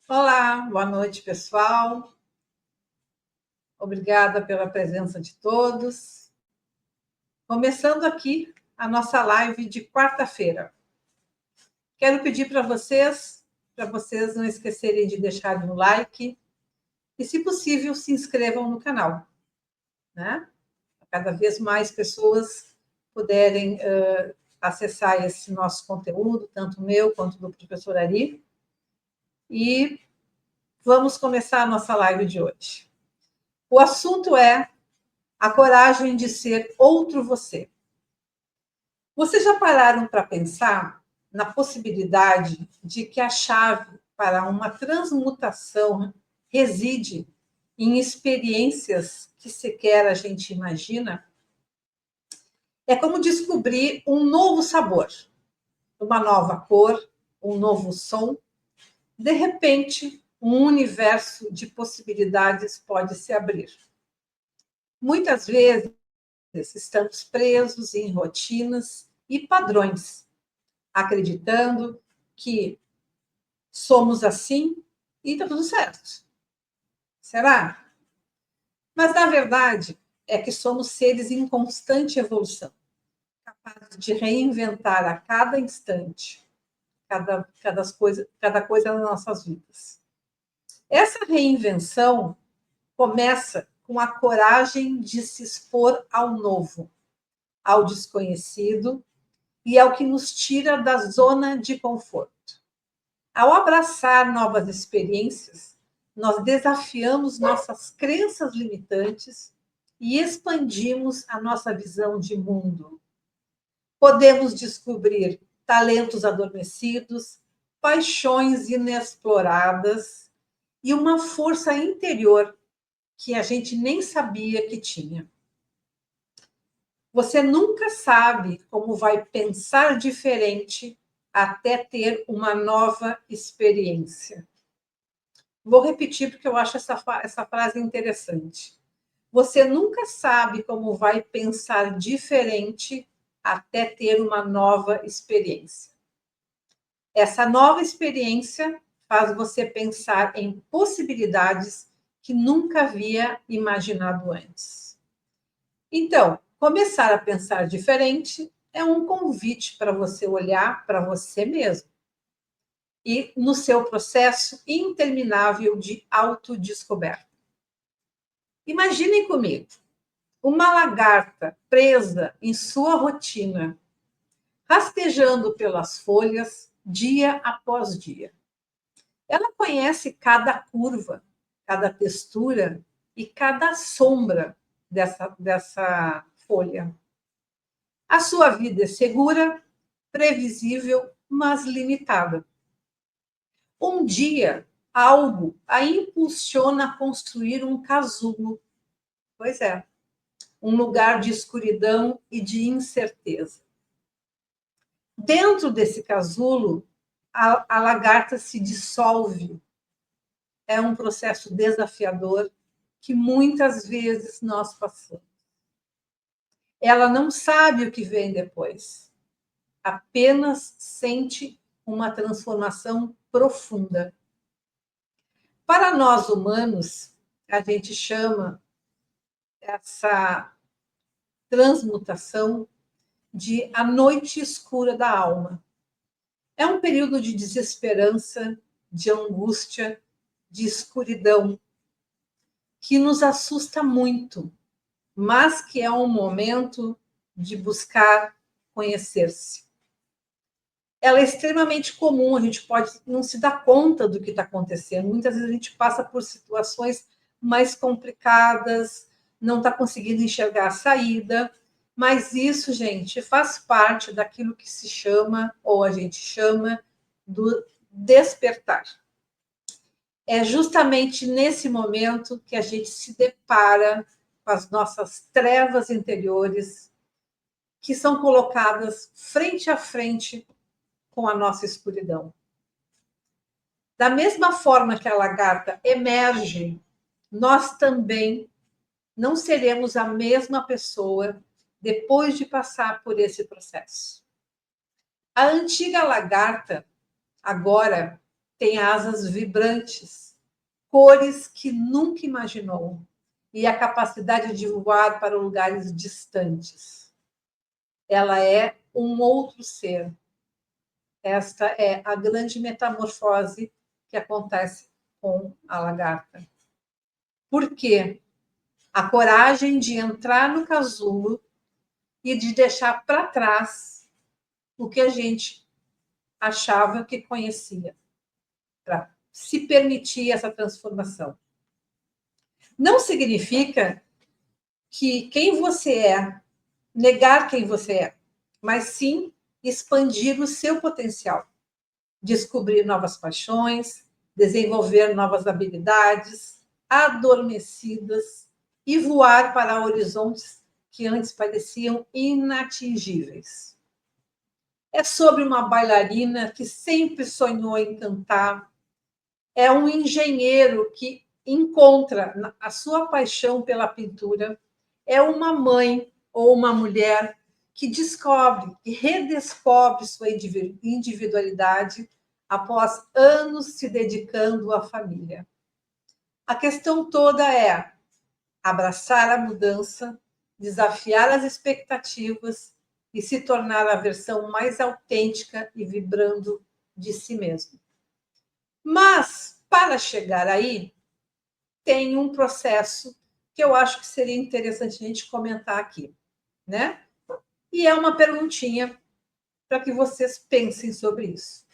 Olá, boa noite, pessoal. Obrigada pela presença de todos. Começando aqui a nossa live de quarta-feira. Quero pedir para vocês não esquecerem de deixar um like e, se possível, se inscrevam no canal, né? Cada vez mais pessoas puderem acessar esse nosso conteúdo, tanto meu quanto do professor Ari. E vamos começar a nossa live de hoje. O assunto é a coragem de ser outro você. Vocês já pararam para pensar na possibilidade de que a chave para uma transmutação reside em experiências que sequer a gente imagina? É como descobrir um novo sabor, uma nova cor, um novo som. De repente, um universo de possibilidades pode se abrir. Muitas vezes, estamos presos em rotinas e padrões, acreditando que somos assim e está tudo certo. Será? Mas, na verdade, é que somos seres em constante evolução, capazes de reinventar a cada instante, cada coisa nas nossas vidas. Essa reinvenção começa com a coragem de se expor ao novo, ao desconhecido e é o que nos tira da zona de conforto. Ao abraçar novas experiências, nós desafiamos nossas crenças limitantes e expandimos a nossa visão de mundo. Podemos descobrir talentos adormecidos, paixões inexploradas e uma força interior que a gente nem sabia que tinha. Você nunca sabe como vai pensar diferente até ter uma nova experiência. Vou repetir porque eu acho essa frase interessante. Você nunca sabe como vai pensar diferente até ter uma nova experiência. Essa nova experiência faz você pensar em possibilidades que nunca havia imaginado antes. Então, começar a pensar diferente é um convite para você olhar para você mesmo e no seu processo interminável de autodescoberta. Imaginem comigo uma lagarta presa em sua rotina, rastejando pelas folhas dia após dia. Ela conhece cada curva, cada textura e cada sombra dessa folha. A sua vida é segura, previsível, mas limitada. Um dia, algo a impulsiona a construir um casulo. Pois é, um lugar de escuridão e de incerteza. Dentro desse casulo, a lagarta se dissolve. É um processo desafiador que muitas vezes nós passamos. Ela não sabe o que vem depois, apenas sente uma transformação profunda. Para nós humanos, a gente chama essa transmutação de a noite escura da alma. É um período de desesperança, de angústia, de escuridão, que nos assusta muito, mas que é um momento de buscar conhecer-se. Ela é extremamente comum, a gente pode não se dar conta do que está acontecendo. Muitas vezes a gente passa por situações mais complicadas, não está conseguindo enxergar a saída, mas isso, gente, faz parte daquilo que se chama, ou a gente chama, do despertar. É justamente nesse momento que a gente se depara com as nossas trevas interiores, que são colocadas frente a frente com a nossa escuridão. Da mesma forma que a lagarta emerge, nós também não seremos a mesma pessoa depois de passar por esse processo. A antiga lagarta agora tem asas vibrantes, cores que nunca imaginou e a capacidade de voar para lugares distantes. Ela é um outro ser. Esta é a grande metamorfose que acontece com a lagarta. Por quê? A coragem de entrar no casulo e de deixar para trás o que a gente achava que conhecia, para se permitir essa transformação. Não significa que quem você é, negar quem você é, mas sim expandir o seu potencial, descobrir novas paixões, desenvolver novas habilidades adormecidas e voar para horizontes que antes pareciam inatingíveis. É sobre uma bailarina que sempre sonhou em cantar, é um engenheiro que encontra a sua paixão pela pintura, é uma mãe ou uma mulher que descobre e redescobre sua individualidade após anos se dedicando à família. A questão toda é abraçar a mudança, desafiar as expectativas e se tornar a versão mais autêntica e vibrando de si mesmo. Mas, para chegar aí, tem um processo que eu acho que seria interessante a gente comentar aqui, né? E é uma perguntinha para que vocês pensem sobre isso.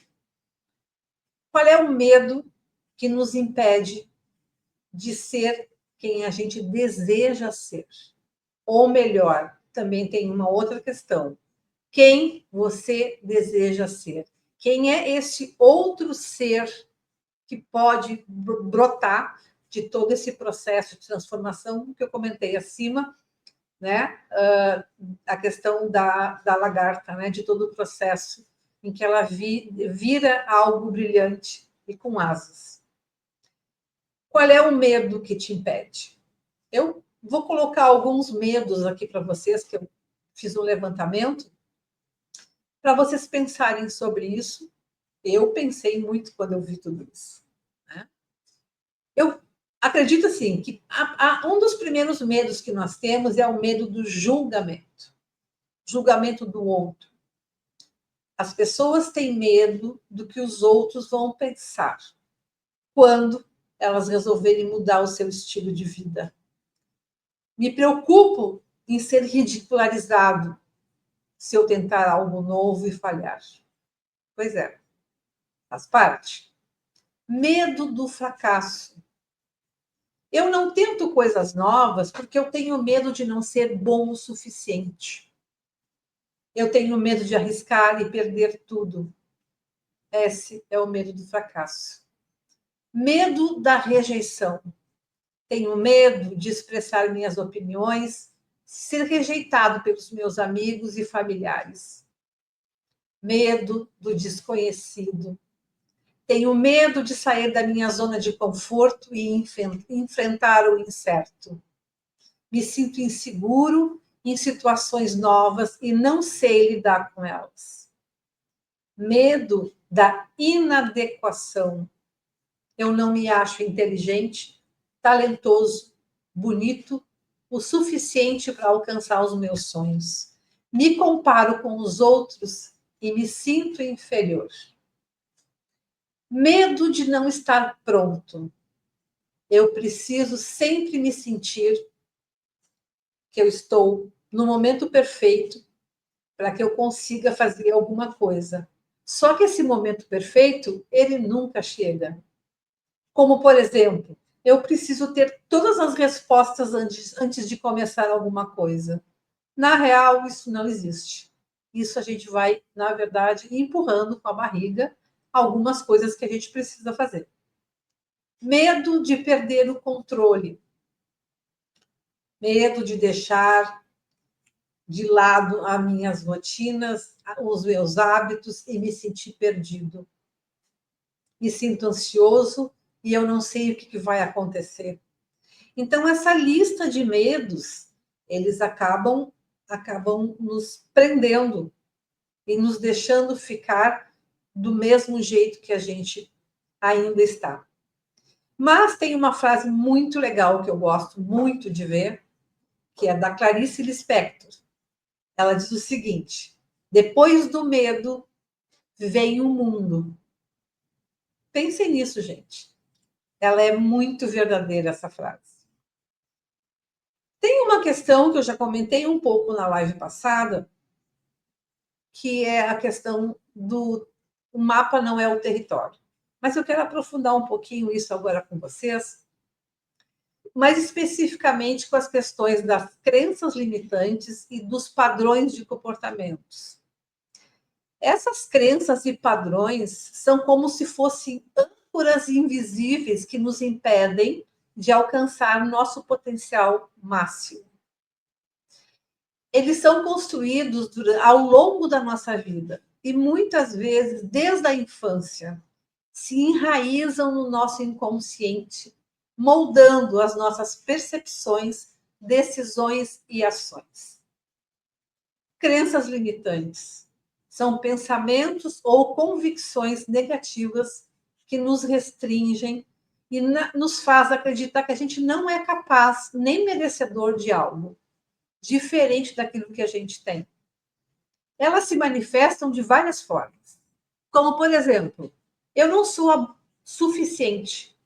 Qual é o medo que nos impede de ser quem a gente deseja ser? Ou melhor, também tem uma outra questão. Quem você deseja ser? Quem é esse outro ser que pode brotar de todo esse processo de transformação que eu comentei acima, né? A questão da lagarta, né? De todo o processo em que ela vira algo brilhante e com asas. Qual é o medo que te impede? Eu vou colocar alguns medos aqui para vocês, que eu fiz um levantamento, para vocês pensarem sobre isso. Eu pensei muito quando eu vi tudo isso, né? Eu acredito assim que um dos primeiros medos que nós temos é o medo do julgamento do outro. As pessoas têm medo do que os outros vão pensar quando elas resolverem mudar o seu estilo de vida. Me preocupo em ser ridicularizado se eu tentar algo novo e falhar. Pois é, faz parte. Medo do fracasso. Eu não tento coisas novas porque eu tenho medo de não ser bom o suficiente. Eu tenho medo de arriscar e perder tudo. Esse é o medo do fracasso. Medo da rejeição. Tenho medo de expressar minhas opiniões, ser rejeitado pelos meus amigos e familiares. Medo do desconhecido. Tenho medo de sair da minha zona de conforto e enfrentar o incerto. Me sinto inseguro em situações novas e não sei lidar com elas. Medo da inadequação. Eu não me acho inteligente, talentoso, bonito, o suficiente para alcançar os meus sonhos. Me comparo com os outros e me sinto inferior. Medo de não estar pronto. Eu preciso sempre me sentir que eu estou no momento perfeito para que eu consiga fazer alguma coisa. Só que esse momento perfeito, ele nunca chega. Como, por exemplo, eu preciso ter todas as respostas antes de começar alguma coisa. Na real, isso não existe. Isso a gente vai, na verdade, empurrando com a barriga algumas coisas que a gente precisa fazer. Medo de perder o controle. Medo de deixar de lado as minhas rotinas, os meus hábitos e me sentir perdido. Me sinto ansioso e eu não sei o que vai acontecer. Então, essa lista de medos, eles acabam nos prendendo e nos deixando ficar do mesmo jeito que a gente ainda está. Mas tem uma frase muito legal que eu gosto muito de ver, que é da Clarice Lispector. Ela diz o seguinte: depois do medo vem o mundo. Pensem nisso, gente. Ela é muito verdadeira, essa frase. Tem uma questão que eu já comentei um pouco na live passada, que é a questão do o mapa não é o território. Mas eu quero aprofundar um pouquinho isso agora com vocês, mais especificamente com as questões das crenças limitantes e dos padrões de comportamentos. Essas crenças e padrões são como se fossem âncoras invisíveis que nos impedem de alcançar nosso potencial máximo. Eles são construídos ao longo da nossa vida e muitas vezes, desde a infância, se enraizam no nosso inconsciente, moldando as nossas percepções, decisões e ações. Crenças limitantes são pensamentos ou convicções negativas que nos restringem e nos faz acreditar que a gente não é capaz nem merecedor de algo diferente daquilo que a gente tem. Elas se manifestam de várias formas. Como, por exemplo, eu não sou suficiente.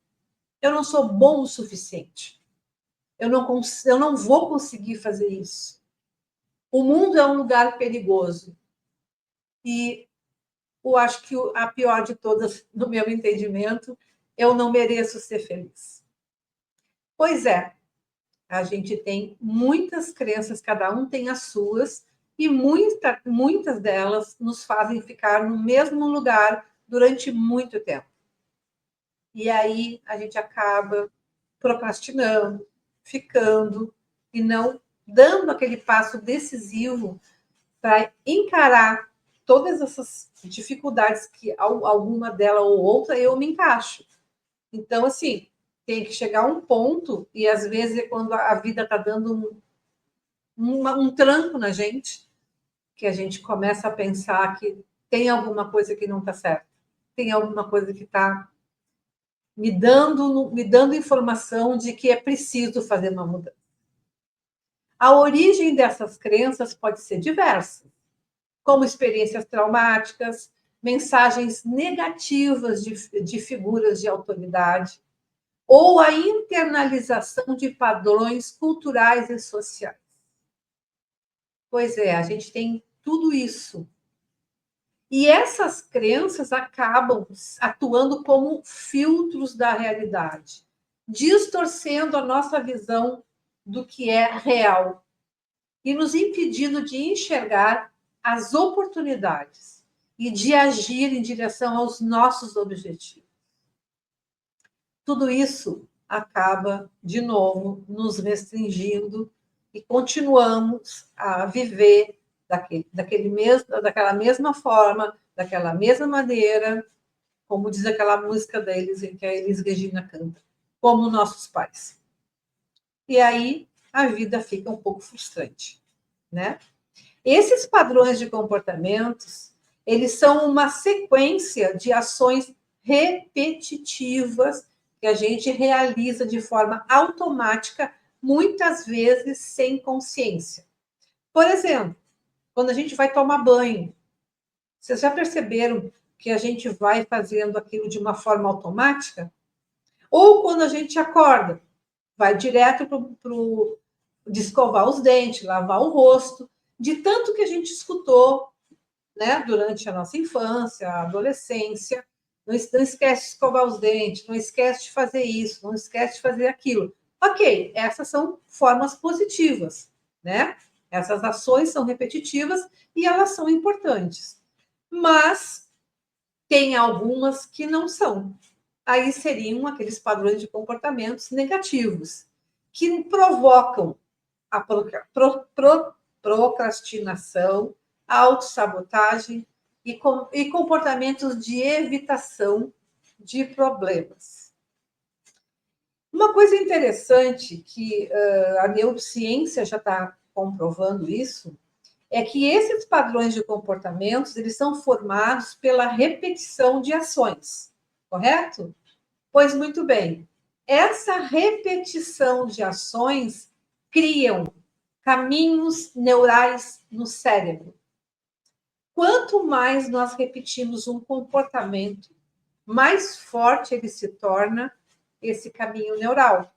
Eu não sou bom o suficiente. Eu não vou conseguir fazer isso. O mundo é um lugar perigoso. E eu acho que a pior de todas, no meu entendimento, eu não mereço ser feliz. Pois é, a gente tem muitas crenças, cada um tem as suas, e muitas delas nos fazem ficar no mesmo lugar durante muito tempo. E aí a gente acaba procrastinando, ficando e não dando aquele passo decisivo para encarar todas essas dificuldades que alguma dela ou outra eu me encaixo. Então, assim, tem que chegar a um ponto, e às vezes é quando a vida está dando um tranco na gente, que a gente começa a pensar que tem alguma coisa que não está certa, tem alguma coisa que está me dando informação de que é preciso fazer uma mudança. A origem dessas crenças pode ser diversa, como experiências traumáticas, mensagens negativas de figuras de autoridade, ou a internalização de padrões culturais e sociais. Pois é, a gente tem tudo isso. E essas crenças acabam atuando como filtros da realidade, distorcendo a nossa visão do que é real e nos impedindo de enxergar as oportunidades e de agir em direção aos nossos objetivos. Tudo isso acaba, de novo, nos restringindo e continuamos a viver daquela mesma forma, daquela mesma maneira, como diz aquela música deles, em que a Elis Regina canta, como nossos pais. E aí a vida fica um pouco frustrante, né? Esses padrões de comportamentos, eles são uma sequência de ações repetitivas que a gente realiza de forma automática, muitas vezes sem consciência. Por exemplo, quando a gente vai tomar banho, vocês já perceberam que a gente vai fazendo aquilo de uma forma automática? Ou quando a gente acorda, vai direto para o de escovar os dentes, lavar o rosto, de tanto que a gente escutou, né, durante a nossa infância, a adolescência. Não esquece de escovar os dentes, não esquece de fazer isso, não esquece de fazer aquilo. Ok, essas são formas positivas, né? Essas ações são repetitivas e elas são importantes. Mas tem algumas que não são. Aí seriam aqueles padrões de comportamentos negativos, que provocam a procrastinação, a autossabotagem e comportamentos de evitação de problemas. Uma coisa interessante que a neurociência já está comprovando isso, é que esses padrões de comportamentos eles são formados pela repetição de ações, correto? Pois muito bem, essa repetição de ações criam caminhos neurais no cérebro. Quanto mais nós repetimos um comportamento, mais forte ele se torna esse caminho neural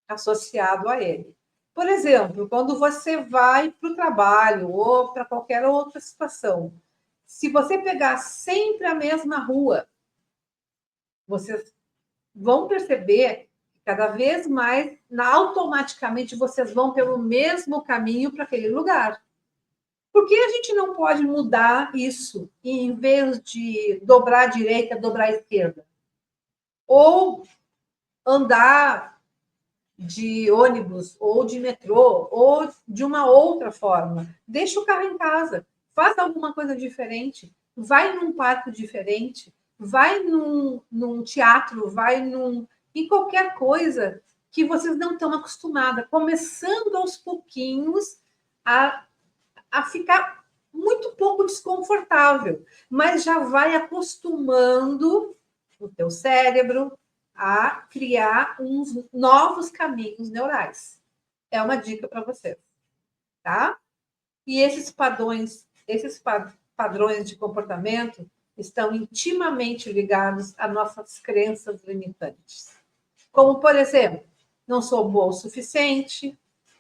associado a ele. Por exemplo, quando você vai para o trabalho ou para qualquer outra situação, se você pegar sempre a mesma rua, vocês vão perceber que cada vez mais, automaticamente, vocês vão pelo mesmo caminho para aquele lugar. Por que a gente não pode mudar isso e, em vez de dobrar à direita, dobrar à esquerda? Ou andar de ônibus, ou de metrô, ou de uma outra forma. Deixa o carro em casa, faz alguma coisa diferente, vai num parque diferente, vai num teatro, vai em qualquer coisa que vocês não estão acostumadas, começando aos pouquinhos a ficar muito pouco desconfortável, mas já vai acostumando o teu cérebro a criar uns novos caminhos neurais. É uma dica para vocês, tá? E esses padrões de comportamento estão intimamente ligados a nossas crenças limitantes. Como, por exemplo, não sou boa o suficiente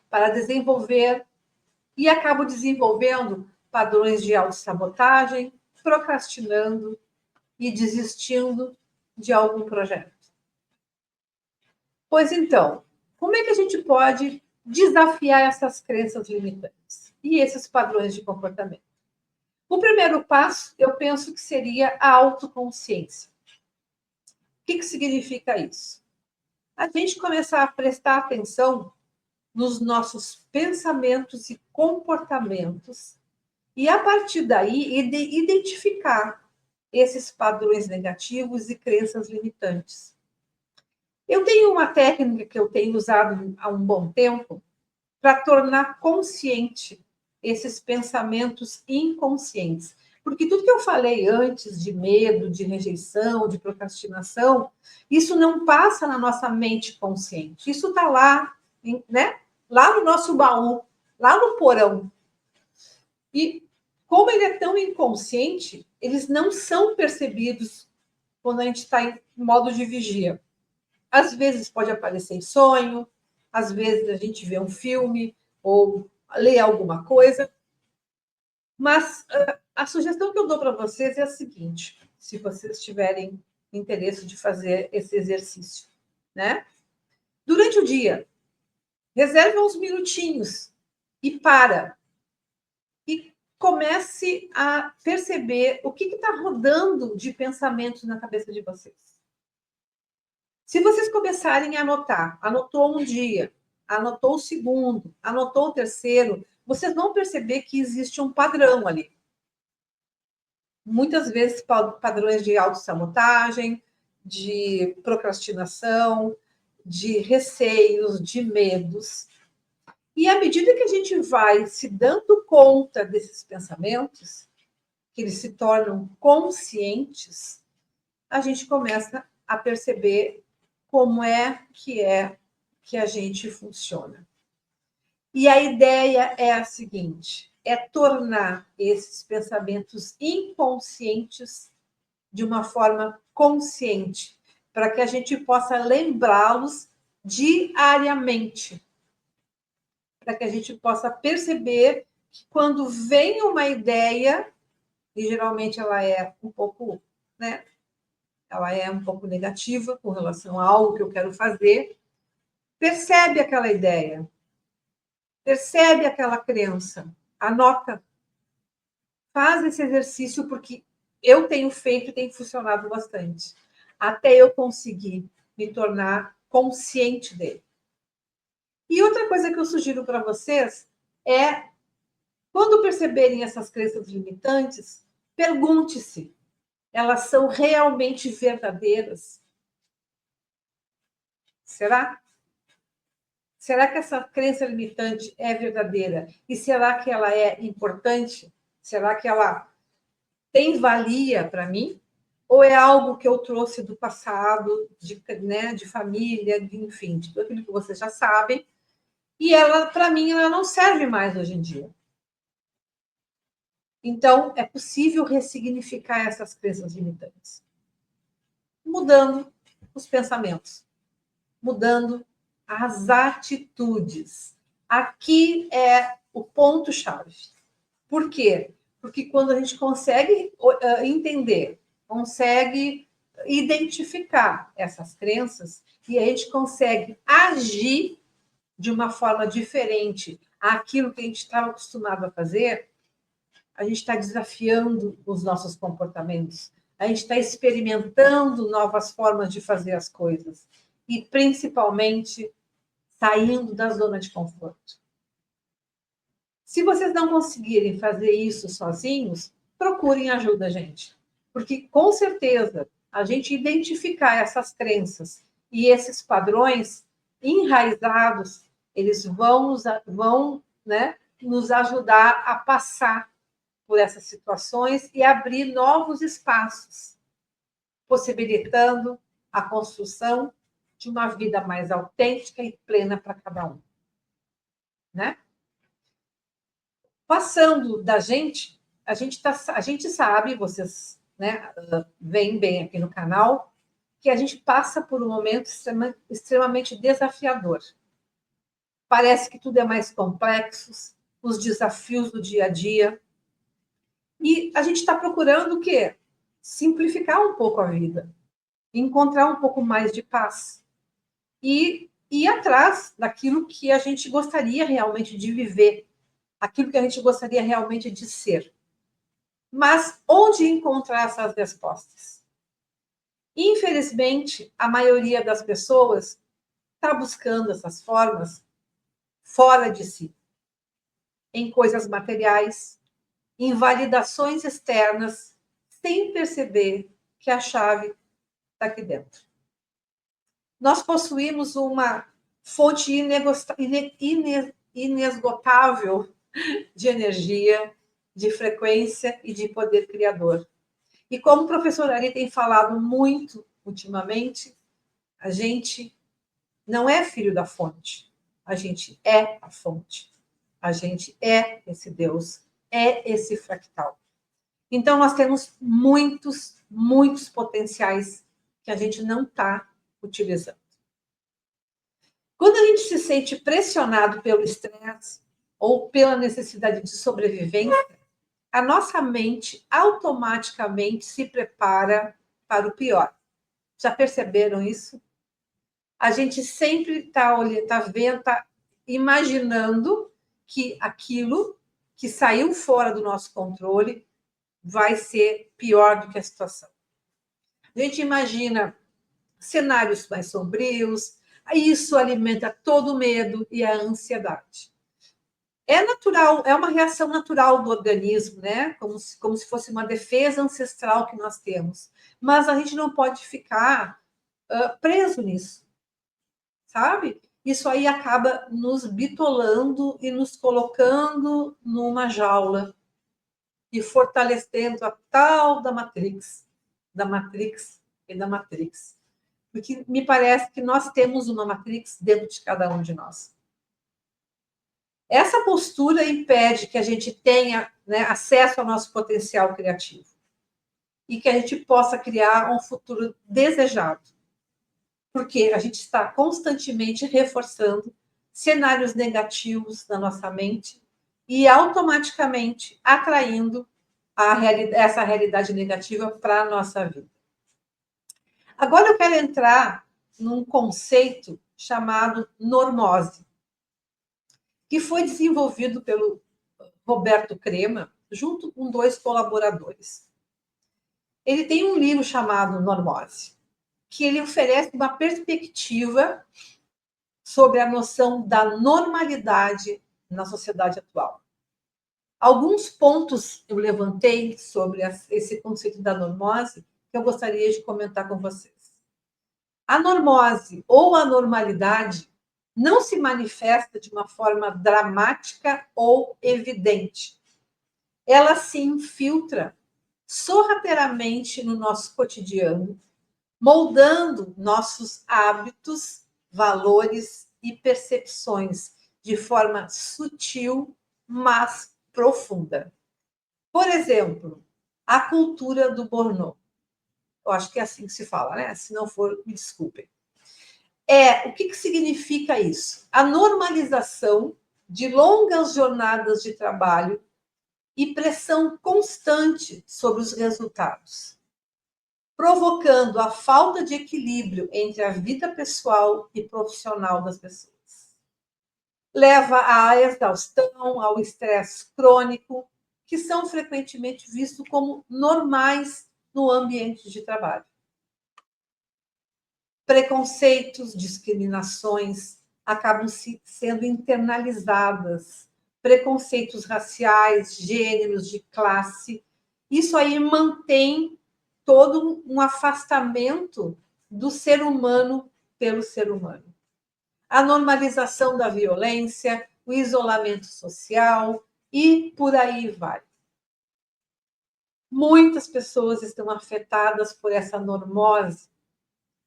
para desenvolver e acabo desenvolvendo padrões de autossabotagem, procrastinando e desistindo de algum projeto. Pois então, como é que a gente pode desafiar essas crenças limitantes e esses padrões de comportamento? O primeiro passo, eu penso que seria a autoconsciência. O que significa isso? A gente começar a prestar atenção nos nossos pensamentos e comportamentos e, a partir daí, identificar esses padrões negativos e crenças limitantes. Eu tenho uma técnica que eu tenho usado há um bom tempo para tornar consciente esses pensamentos inconscientes. Porque tudo que eu falei antes de medo, de rejeição, de procrastinação, isso não passa na nossa mente consciente. Isso está lá, né? Lá no nosso baú, lá no porão. E como ele é tão inconsciente, eles não são percebidos quando a gente está em modo de vigia. Às vezes pode aparecer em sonho, às vezes a gente vê um filme ou lê alguma coisa. Mas a sugestão que eu dou para vocês é a seguinte, se vocês tiverem interesse de fazer esse exercício, né? Durante o dia, reserve uns minutinhos e para. E comece a perceber o que está rodando de pensamentos na cabeça de vocês. Se vocês começarem a anotar, anotou um dia, anotou o segundo, anotou o terceiro, vocês vão perceber que existe um padrão ali. Muitas vezes padrões de autossabotagem, de procrastinação, de receios, de medos. E à medida que a gente vai se dando conta desses pensamentos, que eles se tornam conscientes, a gente começa a perceber como é que a gente funciona. E a ideia é a seguinte, é tornar esses pensamentos inconscientes de uma forma consciente, para que a gente possa lembrá-los diariamente, para que a gente possa perceber que quando vem uma ideia, e geralmente ela é um pouco, né, ela é um pouco negativa com relação a algo que eu quero fazer, percebe aquela ideia, percebe aquela crença, anota, faz esse exercício, porque eu tenho feito e tem funcionado bastante, até eu conseguir me tornar consciente dele. E outra coisa que eu sugiro para vocês é, quando perceberem essas crenças limitantes, pergunte-se, elas são realmente verdadeiras? Será? Será que essa crença limitante é verdadeira? E será que ela é importante? Será que ela tem valia para mim? ou é algo que eu trouxe do passado, de família, enfim, de tudo aquilo que vocês já sabem, e ela, para mim, ela não serve mais hoje em dia. Então, é possível ressignificar essas crenças limitantes, mudando os pensamentos, mudando as atitudes. Aqui é o ponto-chave. Por quê? Porque quando a gente consegue entender, consegue identificar essas crenças e a gente consegue agir de uma forma diferente àquilo que a gente estava acostumado a fazer, a gente está desafiando os nossos comportamentos, a gente está experimentando novas formas de fazer as coisas e, principalmente, saindo da zona de conforto. Se vocês não conseguirem fazer isso sozinhos, procurem ajuda, gente. Porque, com certeza, a gente identificar essas crenças e esses padrões enraizados, eles vão nos ajudar a passar por essas situações e abrir novos espaços, possibilitando a construção de uma vida mais autêntica e plena para cada um. Né? Passando da gente, a gente sabe, vocês veem bem aqui no canal, que a gente passa por um momento extremamente desafiador. Parece que tudo é mais complexo, os desafios do dia a dia. E a gente está procurando o quê? Simplificar um pouco a vida, encontrar um pouco mais de paz e ir atrás daquilo que a gente gostaria realmente de viver, aquilo que a gente gostaria realmente de ser. Mas onde encontrar essas respostas? Infelizmente, a maioria das pessoas está buscando essas formas fora de si, em coisas materiais, em validações externas, sem perceber que a chave está aqui dentro. Nós possuímos uma fonte inesgotável de energia, de frequência e de poder criador. E como o professor Ari tem falado muito ultimamente, a gente não é filho da fonte, a gente é a fonte. A gente é esse Deus, é esse fractal. Então, nós temos muitos, muitos potenciais que a gente não está utilizando. Quando a gente se sente pressionado pelo estresse ou pela necessidade de sobrevivência, a nossa mente automaticamente se prepara para o pior. Já perceberam isso? A gente sempre está vendo, está imaginando que aquilo que saiu fora do nosso controle vai ser pior do que a situação. A gente imagina cenários mais sombrios, isso alimenta todo o medo e a ansiedade. É natural, é uma reação natural do organismo, né? Como se fosse uma defesa ancestral que nós temos. Mas a gente não pode ficar preso nisso, sabe? Isso aí acaba nos bitolando e nos colocando numa jaula e fortalecendo a tal da Matrix e da Matrix. Porque me parece que nós temos uma Matrix dentro de cada um de nós. Essa postura impede que a gente tenha acesso ao nosso potencial criativo e que a gente possa criar um futuro desejado. Porque a gente está constantemente reforçando cenários negativos na nossa mente e automaticamente atraindo essa realidade negativa para a nossa vida. Agora eu quero entrar num conceito chamado normose, que foi desenvolvido pelo Roberto Crema, junto com 2 colaboradores. Ele tem um livro chamado Normose, que ele oferece uma perspectiva sobre a noção da normalidade na sociedade atual. Alguns pontos eu levantei sobre esse conceito da normose que eu gostaria de comentar com vocês. A normose ou a normalidade não se manifesta de uma forma dramática ou evidente. Ela se infiltra sorrateiramente no nosso cotidiano, moldando nossos hábitos, valores e percepções de forma sutil, mas profunda. Por exemplo, a cultura do burnout. Eu acho que é assim que se fala, né? Se não for, me desculpem. O que significa isso? A normalização de longas jornadas de trabalho e pressão constante sobre os resultados, provocando a falta de equilíbrio entre a vida pessoal e profissional das pessoas. Leva à exaustão, ao estresse crônico, que são frequentemente vistos como normais no ambiente de trabalho. Preconceitos, discriminações acabam sendo internalizadas, preconceitos raciais, gêneros, de classe. Isso aí mantém todo um afastamento do ser humano pelo ser humano. A normalização da violência, o isolamento social e por aí vai. Muitas pessoas estão afetadas por essa normose.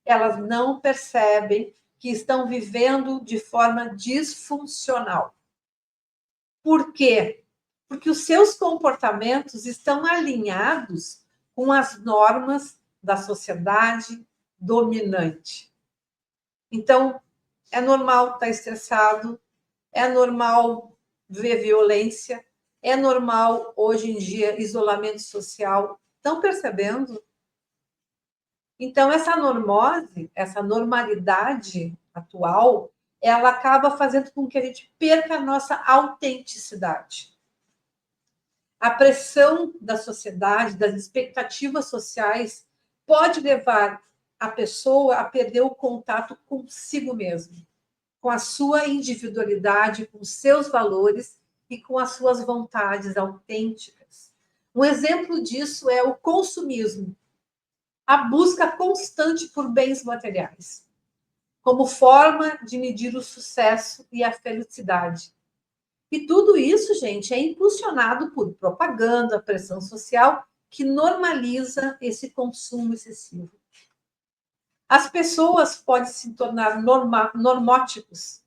Elas não percebem que estão vivendo de forma disfuncional. Por quê? Porque os seus comportamentos estão alinhados com as normas da sociedade dominante. Então, é normal estar estressado, é normal ver violência, é normal, hoje em dia, isolamento social. Estão percebendo? Então, essa normose, essa normalidade atual, ela acaba fazendo com que a gente perca a nossa autenticidade. A pressão da sociedade, das expectativas sociais, pode levar a pessoa a perder o contato consigo mesmo, com a sua individualidade, com os seus valores e com as suas vontades autênticas. Um exemplo disso é o consumismo, a busca constante por bens materiais, como forma de medir o sucesso e a felicidade. E tudo isso, gente, é impulsionado por propaganda, pressão social, que normaliza esse consumo excessivo. As pessoas podem se tornar normóticos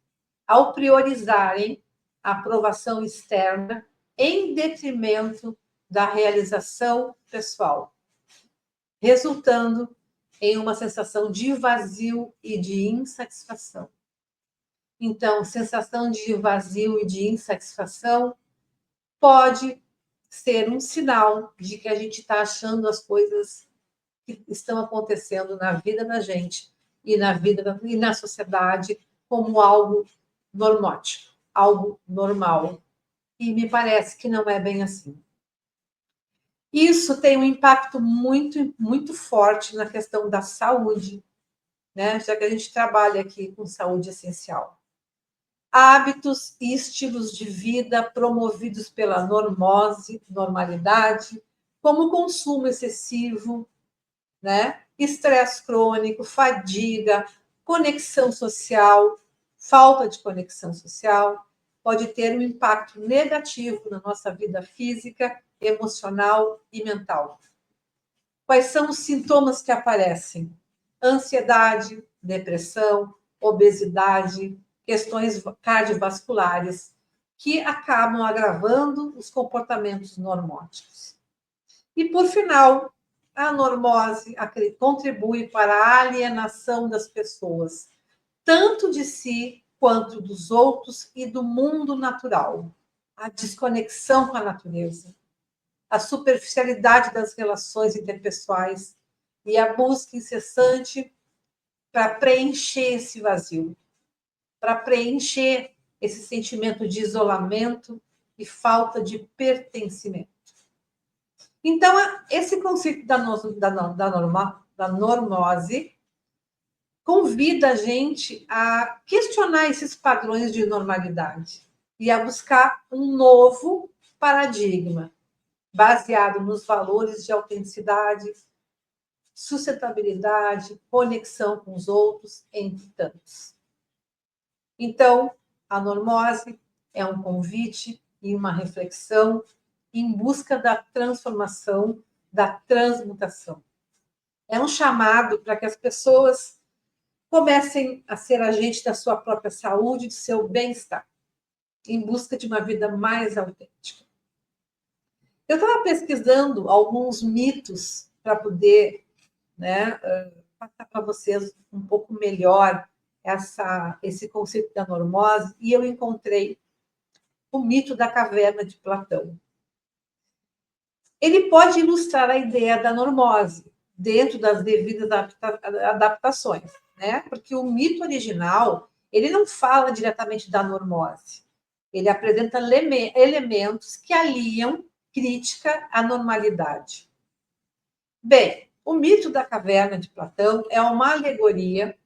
ao priorizarem a aprovação externa em detrimento da realização pessoal, resultando em uma sensação de vazio e de insatisfação. Então, sensação de vazio e de insatisfação pode ser um sinal de que a gente está achando as coisas que estão acontecendo na vida da gente e na vida e na sociedade como algo normótico, algo normal. E me parece que não é bem assim. Isso tem um impacto muito, muito forte na questão da saúde, né? Já que a gente trabalha aqui com saúde essencial. Hábitos e estilos de vida promovidos pela normose, normalidade, como consumo excessivo, né? Estresse crônico, fadiga, conexão social, falta de conexão social, pode ter um impacto negativo na nossa vida física, emocional e mental. Quais são os sintomas que aparecem? Ansiedade, depressão, obesidade, questões cardiovasculares, que acabam agravando os comportamentos normóticos. E, por final, a normose contribui para a alienação das pessoas, tanto de si quanto dos outros e do mundo natural. A desconexão com a natureza, a superficialidade das relações interpessoais e a busca incessante para preencher esse vazio, para preencher esse sentimento de isolamento e falta de pertencimento. Então, esse conceito da normose convida a gente a questionar esses padrões de normalidade e a buscar um novo paradigma, baseado nos valores de autenticidade, sustentabilidade, conexão com os outros, entre tantos. Então, a normose é um convite e uma reflexão em busca da transformação da transmutação. É um chamado para que as pessoas comecem a ser agentes da sua própria saúde, do seu bem-estar, em busca de uma vida mais autêntica. Eu estava pesquisando alguns mitos para poder, né, passar para vocês um pouco melhor esse conceito da normose, e eu encontrei o mito da caverna de Platão. Ele pode ilustrar a ideia da normose, dentro das devidas adaptações, né? Porque o mito original, ele não fala diretamente da normose. Ele apresenta elementos que aliam crítica à normalidade. Bem, o mito da caverna de Platão é uma alegoria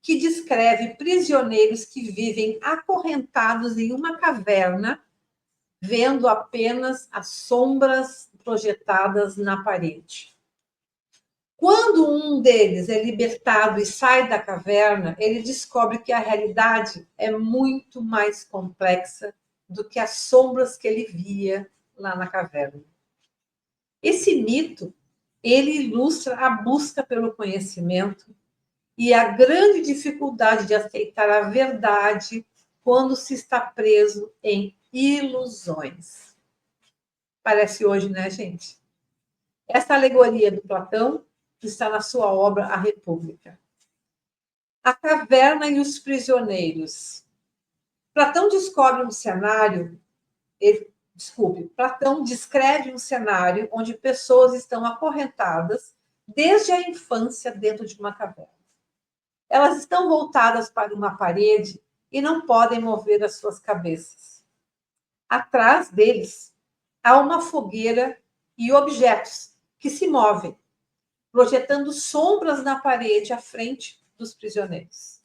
que descreve prisioneiros que vivem acorrentados em uma caverna, vendo apenas as sombras projetadas na parede. Quando um deles é libertado e sai da caverna, ele descobre que a realidade é muito mais complexa do que as sombras que ele via lá na caverna. Esse mito, ele ilustra a busca pelo conhecimento e a grande dificuldade de aceitar a verdade quando se está preso em ilusões. Parece hoje, né, gente? Essa alegoria do Platão está na sua obra A República. A caverna e os prisioneiros. Platão descobre um cenário, Platão descreve um cenário onde pessoas estão acorrentadas desde a infância dentro de uma caverna. Elas estão voltadas para uma parede e não podem mover as suas cabeças. Atrás deles há uma fogueira e objetos que se movem, projetando sombras na parede à frente dos prisioneiros.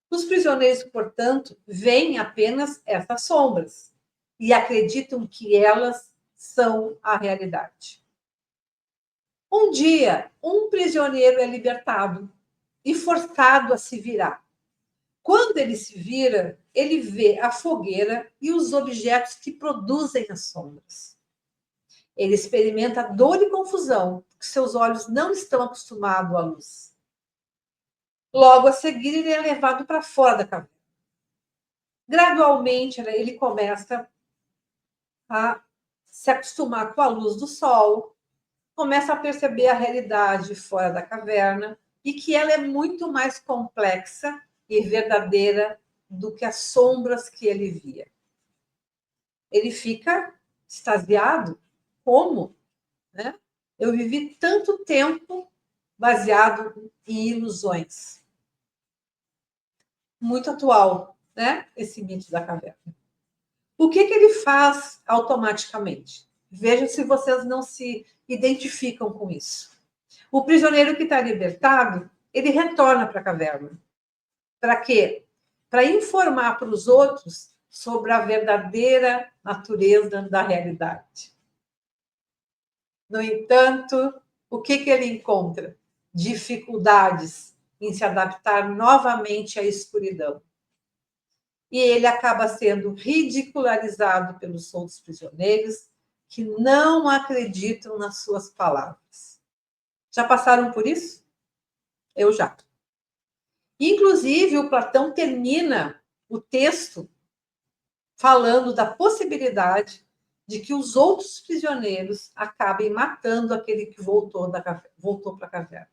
Os prisioneiros, portanto, veem apenas essas sombras e acreditam que elas são a realidade. Um dia, um prisioneiro é libertado e forçado a se virar. Quando ele se vira, ele vê a fogueira e os objetos que produzem as sombras. Ele experimenta dor e confusão, porque seus olhos não estão acostumados à luz. Logo a seguir, ele é levado para fora da caverna. Gradualmente, ele começa a se acostumar com a luz do sol, começa a perceber a realidade fora da caverna e que ela é muito mais complexa e verdadeira do que as sombras que ele via. Ele fica extasiado. Como? Né? Eu vivi tanto tempo baseado em ilusões. Muito atual, né? Esse mito da caverna. O que ele faz automaticamente? Vejam se vocês não se identificam com isso. O prisioneiro que está libertado, ele retorna para a caverna. Para quê? Para informar para os outros sobre a verdadeira natureza da realidade. No entanto, o que ele encontra? Dificuldades em se adaptar novamente à escuridão. E ele acaba sendo ridicularizado pelos outros prisioneiros que não acreditam nas suas palavras. Já passaram por isso? Eu já. Inclusive, o Platão termina o texto falando da possibilidade de que os outros prisioneiros acabem matando aquele que voltou para a caverna.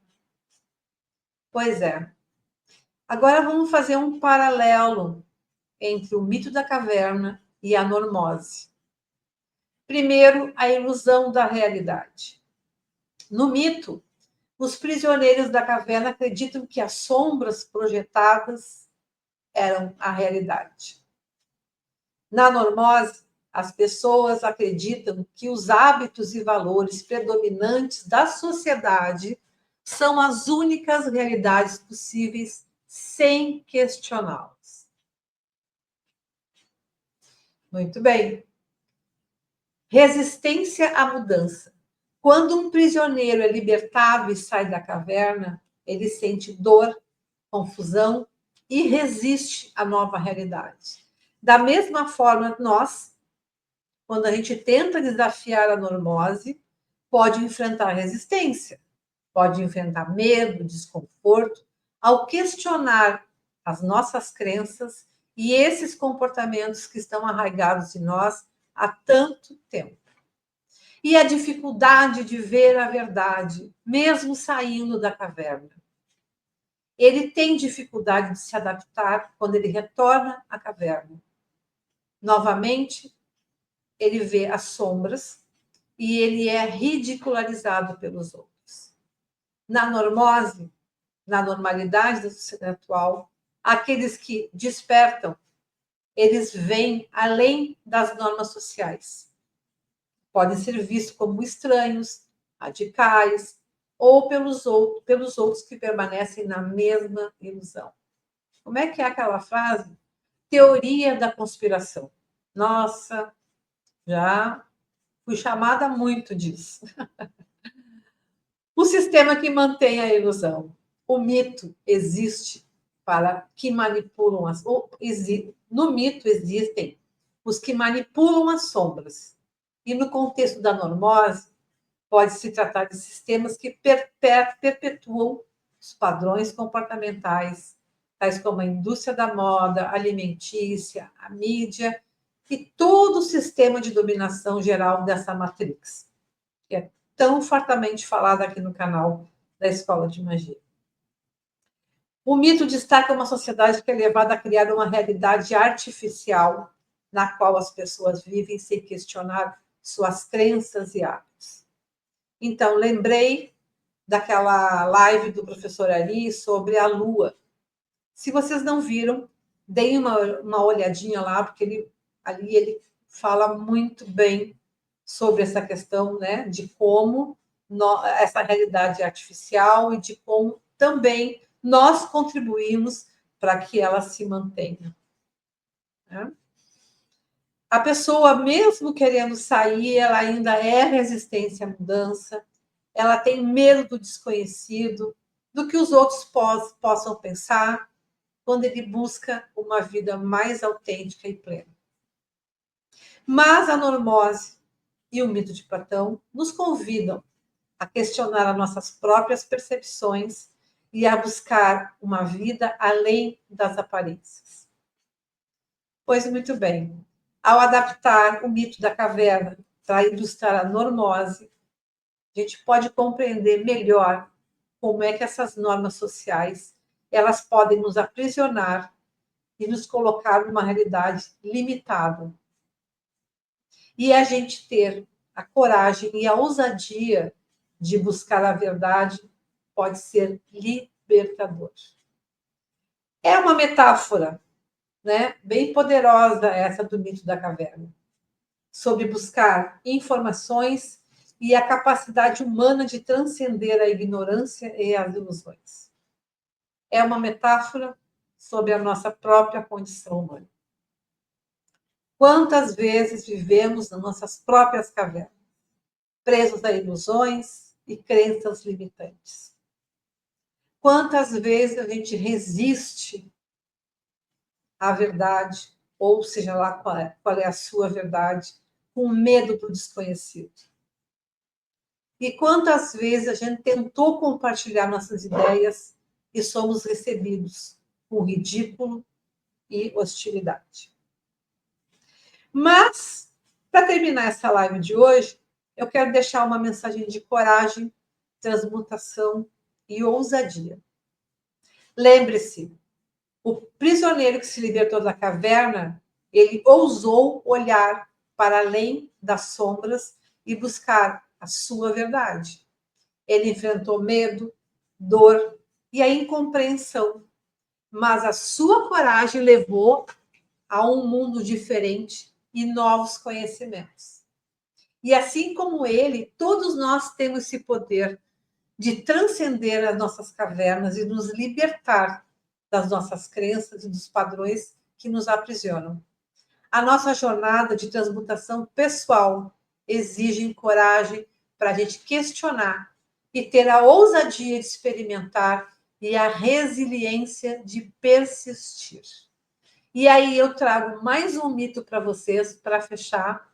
Pois é. Agora vamos fazer um paralelo entre o mito da caverna e a normose. Primeiro, a ilusão da realidade. No mito, os prisioneiros da caverna acreditam que as sombras projetadas eram a realidade. Na normose, as pessoas acreditam que os hábitos e valores predominantes da sociedade são as únicas realidades possíveis sem questioná-las. Muito bem. Resistência à mudança. Quando um prisioneiro é libertado e sai da caverna, ele sente dor, confusão e resiste à nova realidade. Da mesma forma, nós, quando a gente tenta desafiar a normose, pode enfrentar resistência, pode enfrentar medo, desconforto, ao questionar as nossas crenças e esses comportamentos que estão arraigados em nós há tanto tempo. E a dificuldade de ver a verdade, mesmo saindo da caverna. Ele tem dificuldade de se adaptar quando ele retorna à caverna. Novamente, ele vê as sombras e ele é ridicularizado pelos outros. Na normose, na normalidade da sociedade atual, aqueles que despertam, eles vêm além das normas sociais. Podem ser vistos como estranhos, radicais, ou pelos outros que permanecem na mesma ilusão. Como é que é aquela frase? Teoria da conspiração. Nossa, já fui chamada muito disso. O sistema que mantém a ilusão. O mito existe para que manipulam as... No mito existem os que manipulam as sombras. E no contexto da normose, pode se tratar de sistemas que perpetuam os padrões comportamentais, tais como a indústria da moda, alimentícia, a mídia e todo o sistema de dominação geral dessa matrix, que é tão fartamente falado aqui no canal da Escola de Magia. O mito destaca uma sociedade que é levada a criar uma realidade artificial na qual as pessoas vivem sem questionar suas crenças e hábitos. Então, lembrei daquela live do professor Ari sobre a Lua. Se vocês não viram, deem uma olhadinha lá, porque ele fala muito bem sobre essa questão, né, de como essa realidade artificial e de como também nós contribuímos para que ela se mantenha. Né? A pessoa, mesmo querendo sair, ela ainda é resistente à mudança, ela tem medo do desconhecido, do que os outros possam pensar, quando ele busca uma vida mais autêntica e plena. Mas a normose e o mito de Platão nos convidam a questionar as nossas próprias percepções e a buscar uma vida além das aparências. Pois muito bem, ao adaptar o mito da caverna para ilustrar a normose, a gente pode compreender melhor como é que essas normas sociais elas podem nos aprisionar e nos colocar numa realidade limitada. E a gente ter a coragem e a ousadia de buscar a verdade pode ser libertador. É uma metáfora, né, bem poderosa essa do mito da caverna, sobre buscar informações e a capacidade humana de transcender a ignorância e as ilusões. É uma metáfora sobre a nossa própria condição humana. Quantas vezes vivemos nas nossas próprias cavernas, presos a ilusões e crenças limitantes? Quantas vezes a gente resiste à verdade, ou seja lá qual é a sua verdade, com medo do desconhecido? E quantas vezes a gente tentou compartilhar nossas ideias e somos recebidos com ridículo e hostilidade? Mas, para terminar essa live de hoje, eu quero deixar uma mensagem de coragem, transmutação e ousadia. Lembre-se, o prisioneiro que se libertou da caverna, ele ousou olhar para além das sombras e buscar a sua verdade. Ele enfrentou medo, dor e a incompreensão, mas a sua coragem levou a um mundo diferente e novos conhecimentos. E assim como ele, todos nós temos esse poder de transcender as nossas cavernas e nos libertar das nossas crenças e dos padrões que nos aprisionam. A nossa jornada de transmutação pessoal exige coragem para a gente questionar e ter a ousadia de experimentar e a resiliência de persistir. E aí eu trago mais um mito para vocês, para fechar,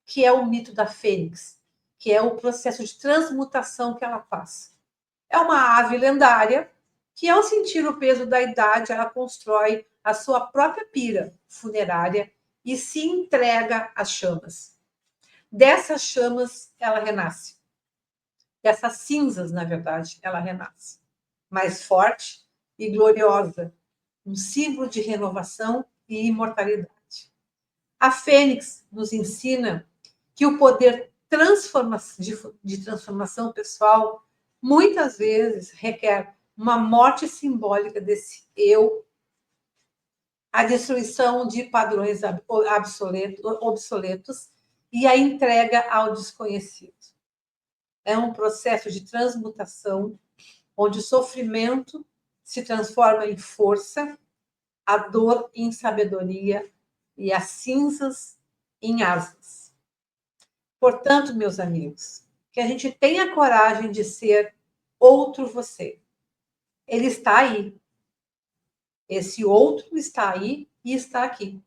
que é o mito da fênix, que é o processo de transmutação que ela faz. É uma ave lendária que, ao sentir o peso da idade, ela constrói a sua própria pira funerária e se entrega às chamas. Dessas chamas, ela renasce. Dessas cinzas, na verdade, ela renasce. Mais forte e gloriosa, um símbolo de renovação e imortalidade. A Fênix nos ensina que o poder de transformação pessoal muitas vezes requer uma morte simbólica desse eu, a destruição de padrões obsoletos e a entrega ao desconhecido. É um processo de transmutação onde o sofrimento se transforma em força, a dor em sabedoria e as cinzas em asas. Portanto, meus amigos, que a gente tenha coragem de ser outro você. Ele está aí. Esse outro está aí e está aqui.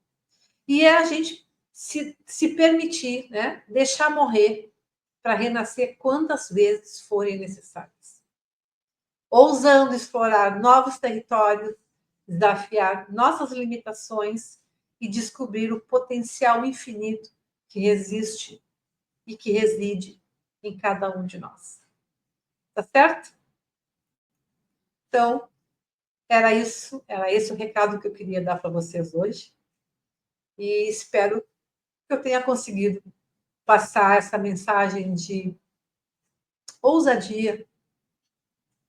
E é a gente se permitir, né, deixar morrer para renascer quantas vezes forem necessárias. Ousando explorar novos territórios, desafiar nossas limitações e descobrir o potencial infinito que existe e que reside em cada um de nós. Tá certo? Então, era esse o recado que eu queria dar para vocês hoje. E espero que eu tenha conseguido passar essa mensagem de ousadia,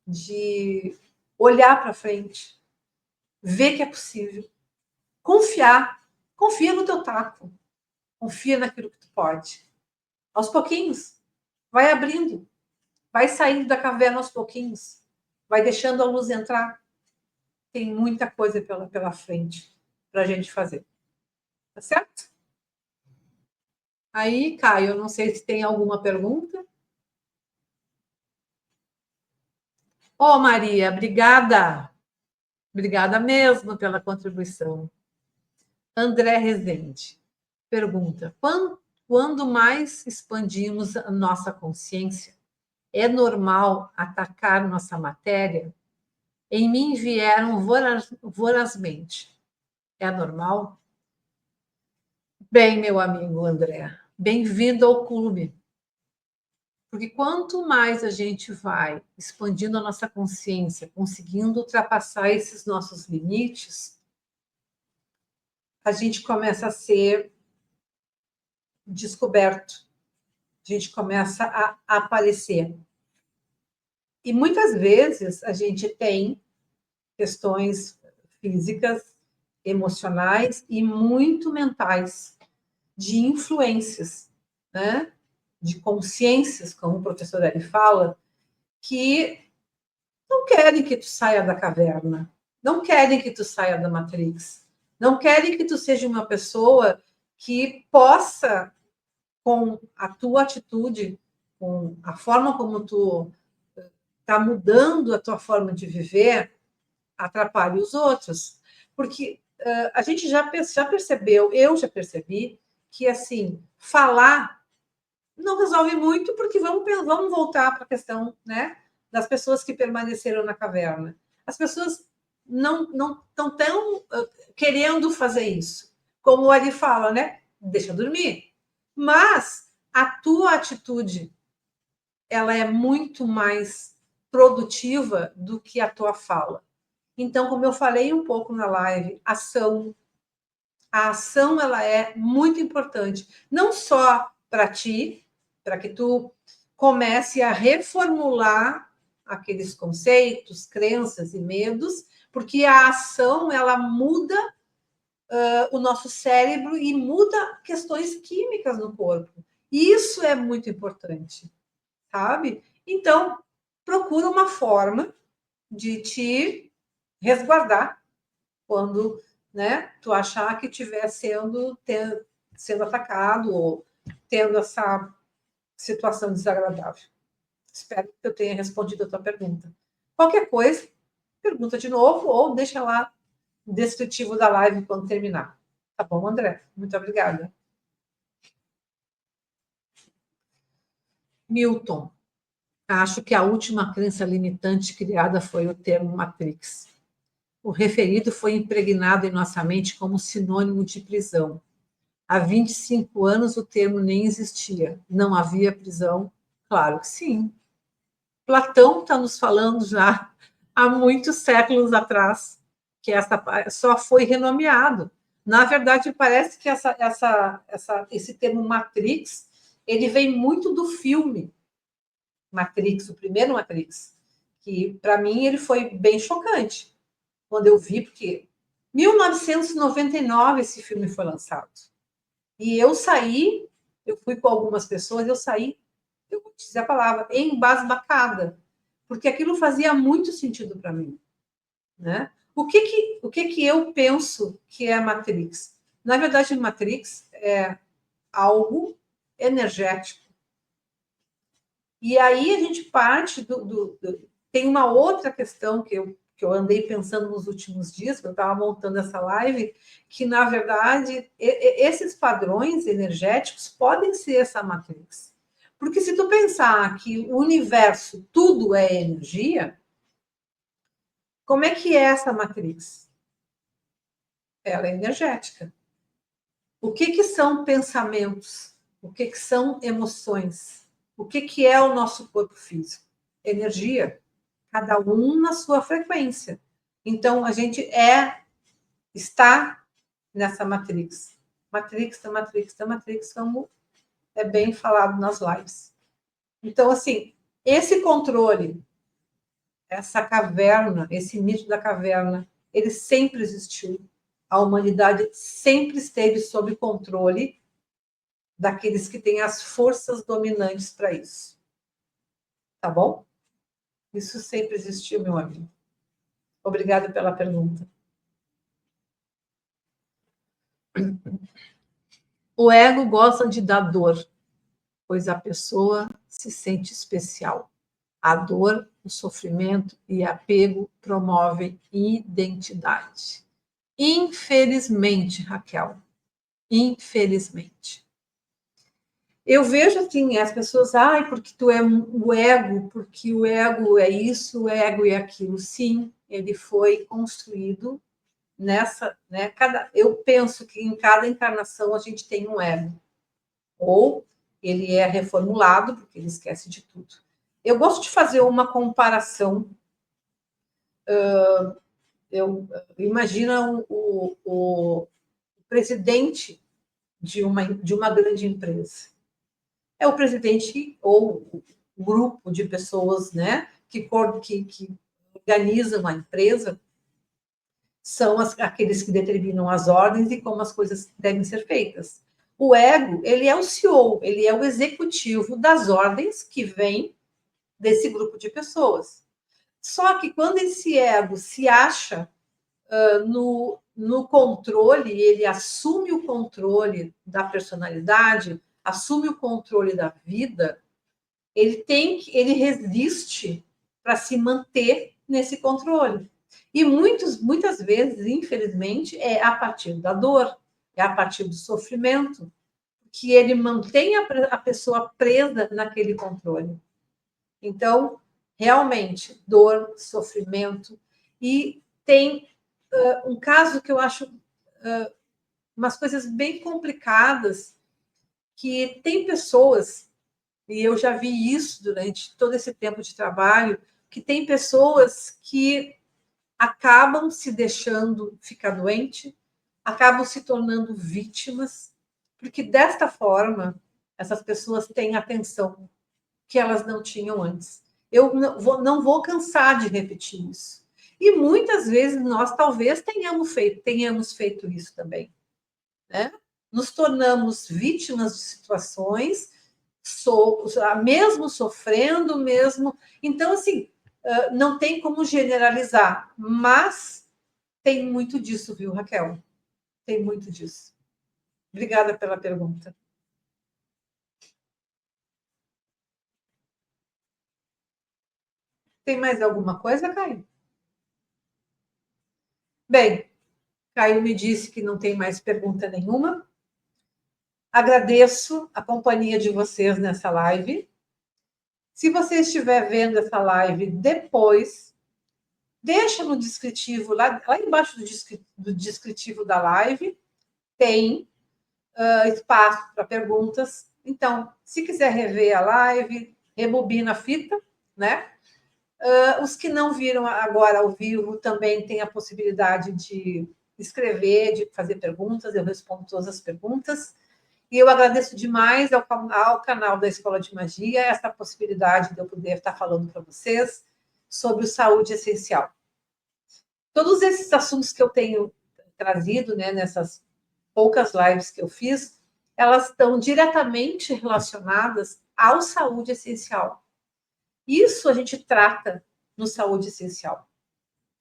de olhar para frente, ver que é possível, confiar, confia no teu taco, confia naquilo que tu pode. Aos pouquinhos, vai abrindo, vai saindo da caverna aos pouquinhos, vai deixando a luz entrar. Tem muita coisa pela frente para a gente fazer. Tá certo? Aí, Caio, eu não sei se tem alguma pergunta. Ô, Maria, obrigada. Obrigada mesmo pela contribuição. André Rezende pergunta: quando mais expandimos a nossa consciência, é normal atacar nossa matéria? Em mim vieram vorazmente. É normal? Bem, meu amigo André, bem-vindo ao clube. Porque quanto mais a gente vai expandindo a nossa consciência, conseguindo ultrapassar esses nossos limites, a gente começa a ser descoberto, a gente começa a aparecer. E muitas vezes a gente tem questões físicas, emocionais e muito mentais, de influências, né? De consciências, como o professor Eli fala, que não querem que tu saia da caverna, não querem que tu saia da Matrix, não querem que tu seja uma pessoa que possa, com a tua atitude, com a forma como tu está mudando a tua forma de viver, atrapalhe os outros. Porque a gente já percebeu, eu já percebi, que assim, falar não resolve muito, porque vamos voltar para a questão, né, das pessoas que permaneceram na caverna. As pessoas não estão tão querendo fazer isso. Como o Ari fala, né? Deixa dormir. Mas a tua atitude, ela é muito mais produtiva do que a tua fala. Então, como eu falei um pouco na live, ação. A ação, ela é muito importante, não só para ti, para que tu comece a reformular aqueles conceitos, crenças e medos, porque a ação, ela muda o nosso cérebro e muda questões químicas no corpo. Isso é muito importante, sabe? Então, procura uma forma de te resguardar quando, né, tu achar que estiver sendo atacado ou tendo essa situação desagradável. Espero que eu tenha respondido a tua pergunta. Qualquer coisa, pergunta de novo ou deixa lá o descritivo da live quando terminar. Tá bom, André? Muito obrigada. Milton, acho que a última crença limitante criada foi o termo Matrix. O referido foi impregnado em nossa mente como sinônimo de prisão. Há 25 anos o termo nem existia. Não havia prisão? Claro que sim. Platão está nos falando já há muitos séculos atrás que essa só foi renomeado. Na verdade, parece que esse termo Matrix ele vem muito do filme Matrix, o primeiro Matrix, que para mim ele foi bem chocante quando eu vi, porque 1999 esse filme foi lançado. E eu fui com algumas pessoas, eu saí, eu vou dizer a palavra, embasbacada, porque aquilo fazia muito sentido para mim, né? O que eu penso que é a Matrix? Na verdade, a Matrix é algo energético. E aí a gente parte tem uma outra questão que eu andei pensando nos últimos dias, que eu estava montando essa live, que, na verdade, esses padrões energéticos podem ser essa matrix. Porque se tu pensar que o universo, tudo é energia, como é que é essa matrix? Ela é energética. O que são pensamentos? O que são emoções? O que é o nosso corpo físico? Energia. Cada um na sua frequência. Então, a gente está nessa matrix. Matrix da Matrix da Matrix, como é bem falado nas lives. Então, assim, esse controle, essa caverna, esse mito da caverna, ele sempre existiu. A humanidade sempre esteve sob controle daqueles que têm as forças dominantes para isso. Tá bom? Isso sempre existiu, meu amigo. Obrigada pela pergunta. O ego gosta de dar dor, pois a pessoa se sente especial. A dor, o sofrimento e apego promovem identidade. Infelizmente, Raquel, infelizmente. Eu vejo assim, as pessoas, porque tu é o ego, porque o ego é isso, o ego é aquilo. Sim, ele foi construído nessa, né? Eu penso que em cada encarnação a gente tem um ego. Ou ele é reformulado, porque ele esquece de tudo. Eu gosto de fazer uma comparação. Imagina o presidente de uma grande empresa. É o presidente ou o grupo de pessoas, né, que organizam a empresa, são aqueles que determinam as ordens e como as coisas devem ser feitas. O ego, ele é o CEO, ele é o executivo das ordens que vêm desse grupo de pessoas. Só que quando esse ego se acha no controle, ele assume o controle da personalidade, assume o controle da vida, ele resiste para se manter nesse controle. E muitas vezes, infelizmente, é a partir da dor, é a partir do sofrimento, que ele mantém a pessoa presa naquele controle. Então, realmente, dor, sofrimento. E tem um caso que eu acho umas coisas bem complicadas, que tem pessoas, e eu já vi isso durante todo esse tempo de trabalho, que tem pessoas que acabam se deixando ficar doente, acabam se tornando vítimas, porque desta forma essas pessoas têm atenção que elas não tinham antes. Eu não vou cansar de repetir isso. E muitas vezes nós talvez tenhamos feito isso também, né? Nos tornamos vítimas de situações, mesmo sofrendo, mesmo. Então, assim, não tem como generalizar, mas tem muito disso, viu, Raquel? Tem muito disso. Obrigada pela pergunta. Tem mais alguma coisa, Caio? Bem, Caio me disse que não tem mais pergunta nenhuma. Agradeço a companhia de vocês nessa live. Se você estiver vendo essa live depois, deixa no descritivo, lá embaixo do descritivo da live, tem espaço para perguntas. Então, se quiser rever a live, rebobina a fita, né? Os que não viram agora ao vivo também têm a possibilidade de escrever, de fazer perguntas, eu respondo todas as perguntas. E eu agradeço demais ao canal da Escola de Magia essa possibilidade de eu poder estar falando para vocês sobre o saúde essencial. Todos esses assuntos que eu tenho trazido, né, nessas poucas lives que eu fiz, elas estão diretamente relacionadas ao saúde essencial. Isso a gente trata no saúde essencial.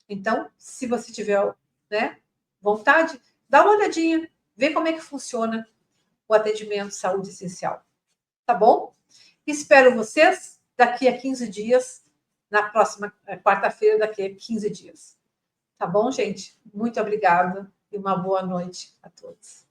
Então, se você tiver, né, vontade, dá uma olhadinha, vê como é que funciona o atendimento saúde essencial. Tá bom? Espero vocês daqui a 15 dias, na próxima quarta-feira, daqui a 15 dias. Tá bom, gente? Muito obrigada e uma boa noite a todos.